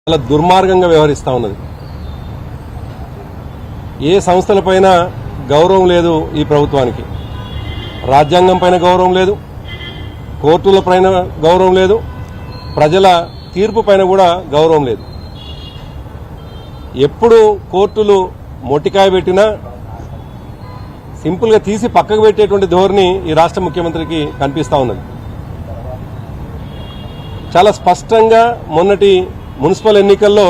చాలా దుర్మార్గంగా వ్యవహరిస్తూ ఉన్నది. ఏ సంస్థలపైన గౌరవం లేదు ఈ ప్రభుత్వానికి. రాజ్యాంగం పైన గౌరవం లేదు, కోర్టుల పైన గౌరవం లేదు, ప్రజల తీర్పు పైన కూడా గౌరవం లేదు. ఎప్పుడు కోర్టులు మొట్టికాయ పెట్టినా సింపుల్గా తీసి పక్కకు పెట్టేటువంటి ధోరణి ఈ రాష్ట్ర ముఖ్యమంత్రికి కనిపిస్తూ ఉన్నది. చాలా స్పష్టంగా మొన్నటి మున్సిపల్ ఎన్నికల్లో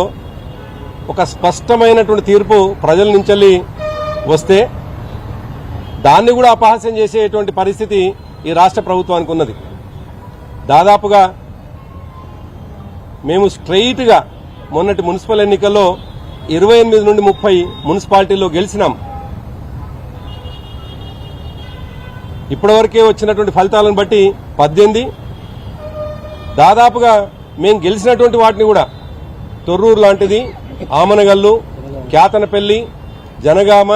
ఒక స్పష్టమైనటువంటి తీర్పు ప్రజల నుంచి వస్తే దాన్ని కూడా అపహాస్యం చేసేటువంటి పరిస్థితి ఈ రాష్ట్ర ప్రభుత్వానికి ఉన్నది. దాదాపుగా మేము స్ట్రెయిట్గా మొన్నటి మున్సిపల్ ఎన్నికల్లో 28 నుండి 30 మున్సిపాలిటీల్లో గెలిచినాం. ఇప్పటివరకే వచ్చినటువంటి ఫలితాలను బట్టి 18, దాదాపుగా మేము గెలిచినటువంటి వాటిని కూడా తొర్రూరు లాంటిది, ఆమనగల్లు, క్యాతనపల్లి, జనగామ,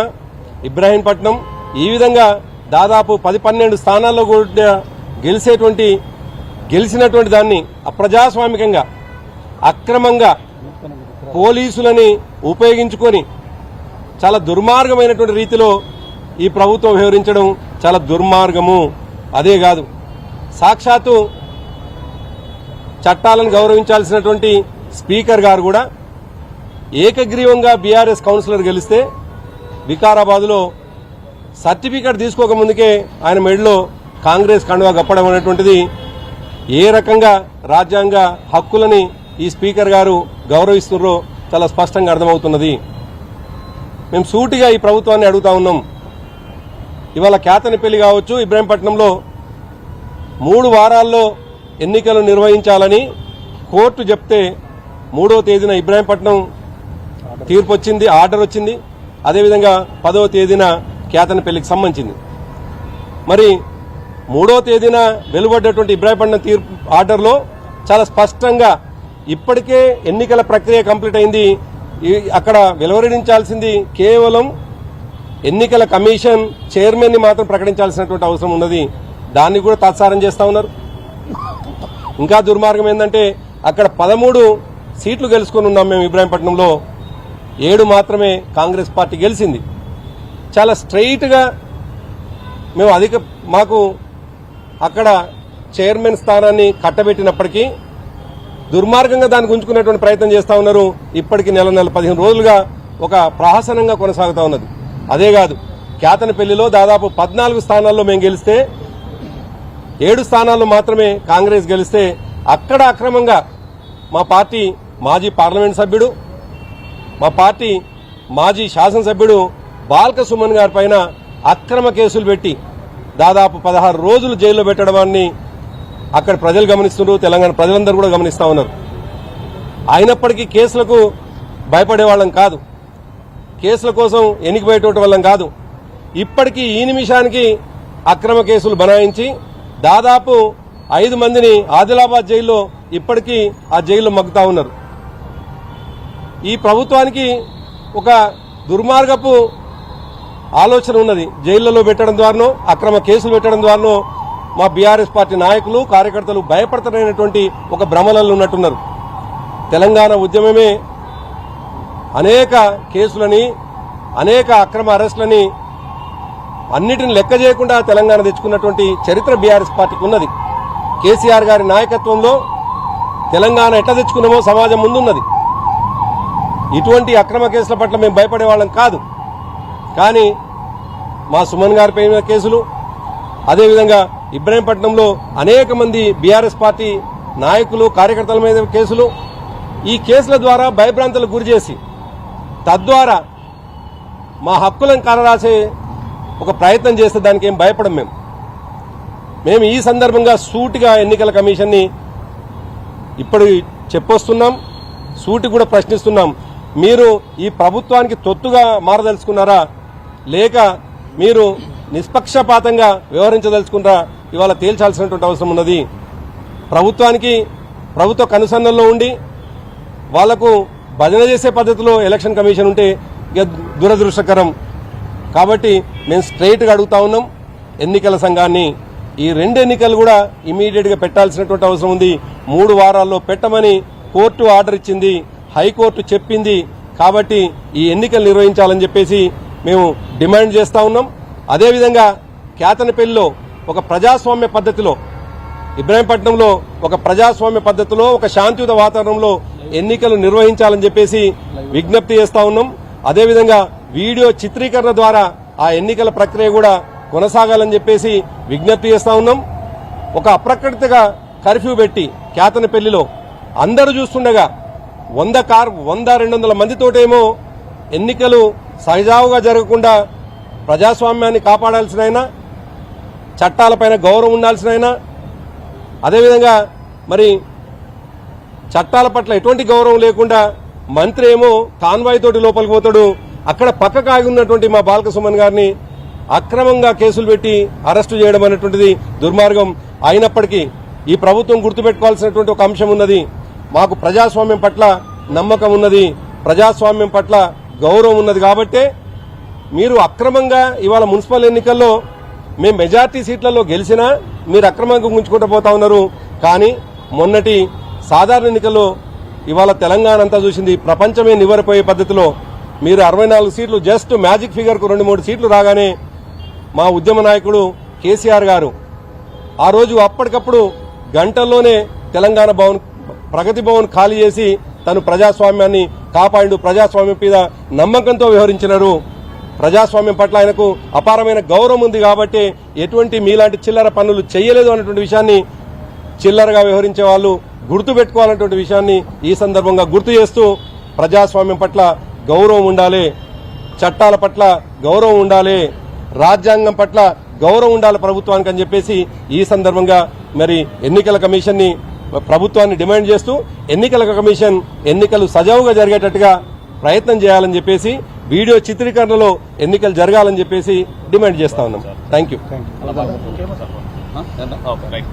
ఇబ్రాహీంపట్నం, ఈ విధంగా దాదాపు 10-12 స్థానాల్లో కూడా గెలిచినటువంటి దాన్ని అప్రజాస్వామికంగా అక్రమంగా పోలీసులని ఉపయోగించుకొని చాలా దుర్మార్గమైనటువంటి రీతిలో ఈ ప్రభుత్వం వ్యవహరించడం చాలా దుర్మార్గము. అదే కాదు, సాక్షాత్తు చట్టాలను గౌరవించాల్సినటువంటి స్పీకర్ గారు కూడా ఏకగ్రీవంగా బీఆర్ఎస్ కౌన్సిలర్ గెలిస్తే వికారాబాద్లో సర్టిఫికెట్ తీసుకోకముందుకే ఆయన మెడలో కాంగ్రెస్ కండువా గప్పడం అనేటువంటిది ఏ రకంగా రాజ్యాంగ హక్కులని ఈ స్పీకర్ గారు గౌరవిస్తున్నారో చాలా స్పష్టంగా అర్థమవుతున్నది. మేము సూటిగా ఈ ప్రభుత్వాన్ని అడుగుతా ఉన్నాం. ఇవాళ క్యాతనపల్లి కావచ్చు, ఇబ్రాహీంపట్నంలో 3 వారాల్లో ఎన్నికలు నిర్వహించాలని కోర్టు చెప్తే 3వ తేదీన ఇబ్రాహీంపట్నం తీర్పు వచ్చింది, ఆర్డర్ వచ్చింది. అదేవిధంగా 10వ తేదీన క్యాతనపల్లికి సంబంధించింది. మరి 3వ తేదీన వెలువడ్డటువంటి ఇబ్రాహీంపట్నం తీర్పు ఆర్డర్లో చాలా స్పష్టంగా ఇప్పటికే ఎన్నికల ప్రక్రియ కంప్లీట్ అయింది, అక్కడ వెలువరించాల్సింది కేవలం ఎన్నికల కమిషన్ చైర్మన్ ని మాత్రం ప్రకటించాల్సినటువంటి అవసరం ఉన్నది. దాన్ని కూడా తాత్సారం చేస్తా ఉన్నారు. ఇంకా దుర్మార్గం ఏంటంటే అక్కడ 13 సీట్లు గెలుచుకుని ఉన్నాం మేము. ఇబ్రాహీంపట్నంలో 7 మాత్రమే కాంగ్రెస్ పార్టీ గెలిచింది. చాలా స్ట్రెయిట్ గా మేము మాకు అక్కడ చైర్మన్ స్థానాన్ని కట్టబెట్టినప్పటికీ దుర్మార్గంగా దాన్ని గుంజుకునేటువంటి ప్రయత్నం చేస్తా ఉన్నారు. ఇప్పటికీ నెల 15 రోజులుగా ఒక ప్రహసనంగా కొనసాగుతా ఉన్నది. అదే కాదు, క్యాతనపల్లిలో దాదాపు 14 స్థానాల్లో మేము గెలిస్తే 7 స్థానాల్లో మాత్రమే కాంగ్రెస్ గెలిస్తే అక్కడ అక్రమంగా మా పార్టీ మాజీ పార్లమెంట్ సభ్యుడు, మా పార్టీ మాజీ శాసనసభ్యుడు బాల్క సుమన్ గారి పైన అక్రమ కేసులు పెట్టి దాదాపు 16 రోజులు జైల్లో పెట్టడాన్ని అక్కడ ప్రజలు గమనిస్తున్నారు, తెలంగాణ ప్రజలందరూ కూడా గమనిస్తా ఉన్నారు. అయినప్పటికీ కేసులకు భయపడేవాళ్ళం కాదు, కేసుల కోసం ఎన్నికబోయేటువంటి వాళ్ళం కాదు. ఇప్పటికీ ఈ నిమిషానికి అక్రమ కేసులు బనాయించి దాదాపు 5 మందిని ఆదిలాబాద్ జైల్లో ఇప్పటికీ ఆ జైల్లో మగ్గుతా ఉన్నారు. ఈ ప్రభుత్వానికి ఒక దుర్మార్గపు ఆలోచన ఉన్నది. జైళ్లలో పెట్టడం ద్వారానో, అక్రమ కేసులు పెట్టడం ద్వారానో మా బీఆర్ఎస్ పార్టీ నాయకులు, కార్యకర్తలు భయపడతారనేటువంటి ఒక భ్రమలలో ఉన్నట్టున్నారు. తెలంగాణ ఉద్యమమే అనేక కేసులని, అనేక అక్రమ అరెస్టులని అన్నిటిని లెక్క చేయకుండా తెలంగాణ తెచ్చుకున్నటువంటి చరిత్ర బీఆర్ఎస్ పార్టీకి ఉన్నది. కేసీఆర్ గారి నాయకత్వంలో తెలంగాణ ఎట్లా తెచ్చుకున్నామో సమాజం ముందున్నది. ఇటువంటి అక్రమ కేసుల పట్ల మేము భయపడే వాళ్ళం కాదు. కానీ మా సుమన్ గారి పైన కేసులు, అదేవిధంగా ఇబ్రాహీంపట్నంలో అనేక మంది బీఆర్ఎస్ పార్టీ నాయకులు, కార్యకర్తల మీద కేసులు, ఈ కేసుల ద్వారా భయభ్రాంతులకు గురిచేసి తద్వారా మా హక్కులను కాలరాసే ఒక ప్రయత్నం చేస్తే దానికి ఏం భయపడం. మేము ఈ సందర్భంగా సూటిగా ఎన్నికల కమిషన్ని ఇప్పుడు చెప్పొస్తున్నాం, సూటి కూడా ప్రశ్నిస్తున్నాం. మీరు ఈ ప్రభుత్వానికి తొత్తుగా మారదలుచుకున్నారా, లేక మీరు నిష్పక్షపాతంగా వ్యవహరించదలుచుకున్నారా, ఇవాళ తేల్చాల్సినటువంటి అవసరం ఉన్నది. ప్రభుత్వ కనుసన్నల్లో ఉండి వాళ్లకు భజన చేసే పద్ధతిలో ఎలక్షన్ కమిషన్ ఉంటే ఇక దురదృష్టకరం. కాబట్టి మేము స్ట్రైట్గా అడుగుతా ఉన్నాం ఎన్నికల సంఘాన్ని, ఈ 2 ఎన్నికలు కూడా ఇమీడియట్ గా పెట్టాల్సినటువంటి అవసరం ఉంది. 3 వారాల్లో పెట్టమని కోర్టు ఆర్డర్ ఇచ్చింది. హైకోర్టు చెప్పింది కాబట్టి ఈ ఎన్నికలు నిర్వహించాలని చెప్పేసి మేము డిమాండ్ చేస్తా ఉన్నాం. అదేవిధంగా కేతనపల్లిలో ఒక ప్రజాస్వామ్య పద్ధతిలో, ఇబ్రాహీంపట్నంలో ఒక ప్రజాస్వామ్య పద్ధతిలో, ఒక శాంతియుత వాతావరణంలో ఎన్నికలు నిర్వహించాలని చెప్పేసి విజ్ఞప్తి చేస్తా ఉన్నాం. అదేవిధంగా వీడియో చిత్రీకరణ ద్వారా ఆ ఎన్నికల ప్రక్రియ కూడా కొనసాగాలని చెప్పేసి విజ్ఞప్తి చేస్తా ఉన్నాం. ఒక అప్రకటితగా కర్ఫ్యూ పెట్టి కేతనపల్లిలో అందరూ చూస్తుండగా 100-200 మందితోటేమో ఎన్నికలు సజావుగా జరగకుండా ప్రజాస్వామ్యాన్ని కాపాడాల్సిన, చట్టాలపైన గౌరవం ఉండాల్సిన, అదేవిధంగా మరి చట్టాల పట్ల ఎటువంటి గౌరవం లేకుండా మంత్రి ఏమో కాన్వాయ్ తోటి లోపలికి పోతాడు. అక్కడ పక్కకు ఆగి ఉన్నటువంటి మా బాల్క సుమన్ గారిని అక్రమంగా కేసులు పెట్టి అరెస్టు చేయడం అనేటువంటిది దుర్మార్గం. అయినప్పటికీ ఈ ప్రభుత్వం గుర్తుపెట్టుకోవాల్సినటువంటి ఒక అంశం ఉన్నది. మాకు ప్రజాస్వామ్యం పట్ల నమ్మకం ఉన్నది, ప్రజాస్వామ్యం పట్ల గౌరవం ఉన్నది. కాబట్టే మీరు అక్రమంగా ఇవాళ మున్సిపల్ ఎన్నికల్లో మేము మెజార్టీ సీట్లలో గెలిచినా మీరు అక్రమంగా ఉంచుకుంటూ పోతా ఉన్నారు. కానీ మొన్నటి సాధారణ ఎన్నికల్లో ఇవాళ తెలంగాణ అంతా చూసింది, ప్రపంచమే నివ్వెరపోయే పద్ధతిలో మీరు 64 సీట్లు జస్ట్ మ్యాజిక్ ఫిగర్కు 2-3 సీట్లు రాగానే మా ఉద్యమ నాయకుడు కేసీఆర్ గారు ఆ రోజు అప్పటికప్పుడు గంటల్లోనే తెలంగాణ భవన్, ప్రగతి భవన్ ఖాళీ చేసి తను ప్రజాస్వామ్యాన్ని కాపాడు, ప్రజాస్వామ్యం మీద నమ్మకంతో వ్యవహరించినారు. ప్రజాస్వామ్యం పట్ల ఆయనకు అపారమైన గౌరవం ఉంది కాబట్టి ఎటువంటి మీలాంటి చిల్లర పనులు చేయలేదు అన్నటువంటి విషయాన్ని చిల్లరగా వ్యవహరించే వాళ్ళు గుర్తుపెట్టుకోవాలన్నటువంటి విషయాన్ని ఈ సందర్భంగా గుర్తు చేస్తూ, ప్రజాస్వామ్యం పట్ల గౌరవం ఉండాలి, చట్టాల పట్ల గౌరవం ఉండాలి, రాజ్యాంగం పట్ల గౌరవం ఉండాలి ప్రభుత్వానికి అని చెప్పేసి ఈ సందర్భంగా మరి ఎన్నికల కమిషన్ ని ప్రభుత్వాన్ని డిమాండ్ చేస్తూ ఎన్నికల కమిషన్ ఎన్నికలు సజావుగా జరిగేటట్టుగా ప్రయత్నం చేయాలని చెప్పేసి, వీడియో చిత్రీకరణలో ఎన్నికలు జరగాలని చెప్పేసి డిమాండ్ చేస్తా ఉన్నాం. Thank you.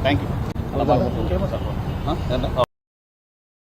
Thank you.